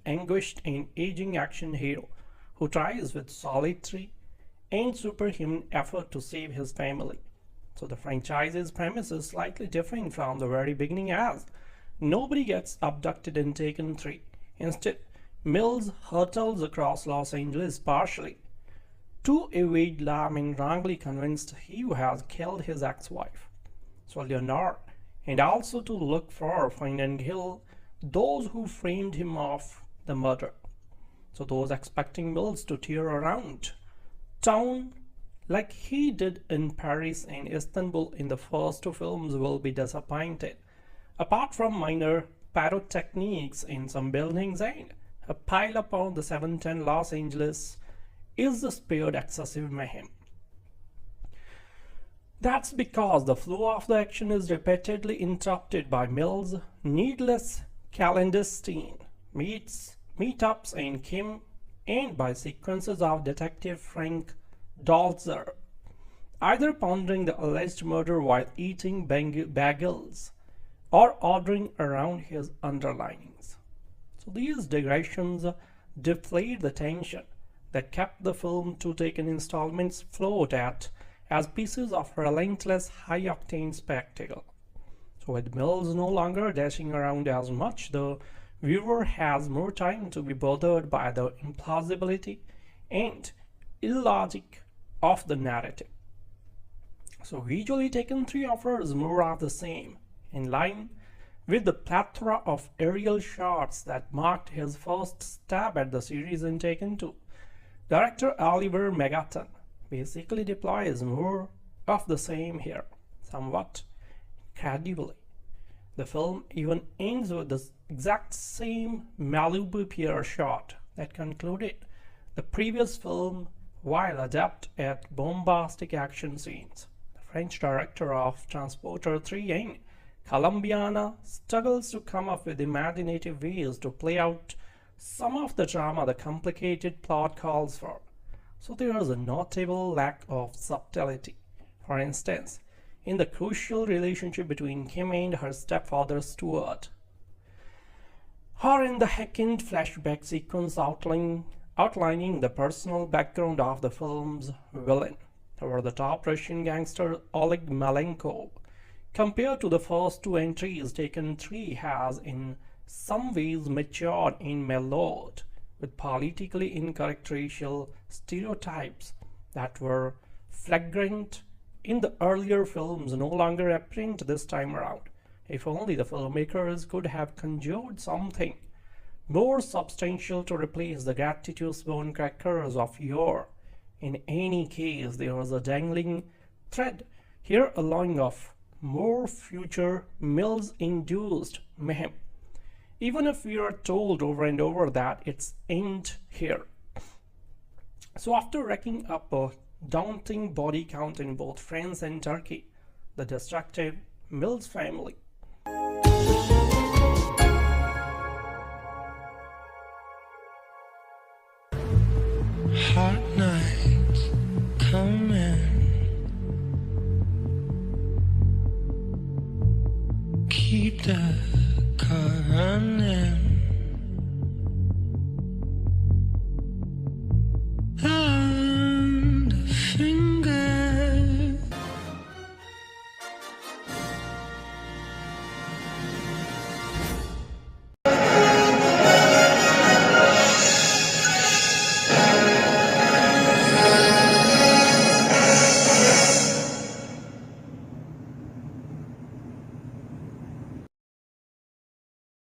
anguished and aging action hero who tries with solitary and superhuman effort to save his family. So the franchise's premise is slightly different from the very beginning, as nobody gets abducted in Taken 3. Instead, Mills hurtles across Los Angeles partially to evade law and wrongly convinced he has killed his ex-wife, so Leonore, and also to look for, find and kill those who framed him of the murder. So those expecting Mills to tear around town like he did in Paris and Istanbul in the first two films will be disappointed. Apart from minor pyrotechnics in some buildings and a pile up on the 710, Los Angeles is spared excessive mayhem. That's because the flow of the action is repeatedly interrupted by Mills' needless clandestine meetups and Kim, and by sequences of Detective Frank Dolzer either pondering the alleged murder while eating bagels or ordering around his underlinings. So these digressions deflate the tension that kept the film two Taken installments float at as pieces of relentless high-octane spectacle. So with Mills no longer dashing around as much, the viewer has more time to be bothered by the implausibility and illogic of the narrative. So visually Taken 3 offers more of the same, in line with the plethora of aerial shots that marked his first stab at the series in Taken 2. Director Oliver Megaton basically deploys more of the same here, somewhat incredibly. The film even ends with the exact same Malibu Pier shot that concluded the previous film while adept at bombastic action scenes. The French director of Transporter 3 and Colombiana struggles to come up with imaginative ways to play out some of the drama the complicated plot calls for. So there is a notable lack of subtlety. For instance, in the crucial relationship between Kim and her stepfather Stuart, or in the hackneyed flashback sequence outlining the personal background of the film's villain, over-the-top Russian gangster Oleg Malenko. Compared to the first two entries, Taken 3 has in some ways matured and mellowed, with politically incorrect racial stereotypes that were flagrant in the earlier films no longer apparent this time around. If only the filmmakers could have conjured something more substantial to replace the gratuitous bone crackers of yore. In any case, there was a dangling thread here allowing of more future Mills-induced mayhem, even if we are told over and over that it's end here. So after racking up a daunting body count in both France and Turkey, the destructive Mills family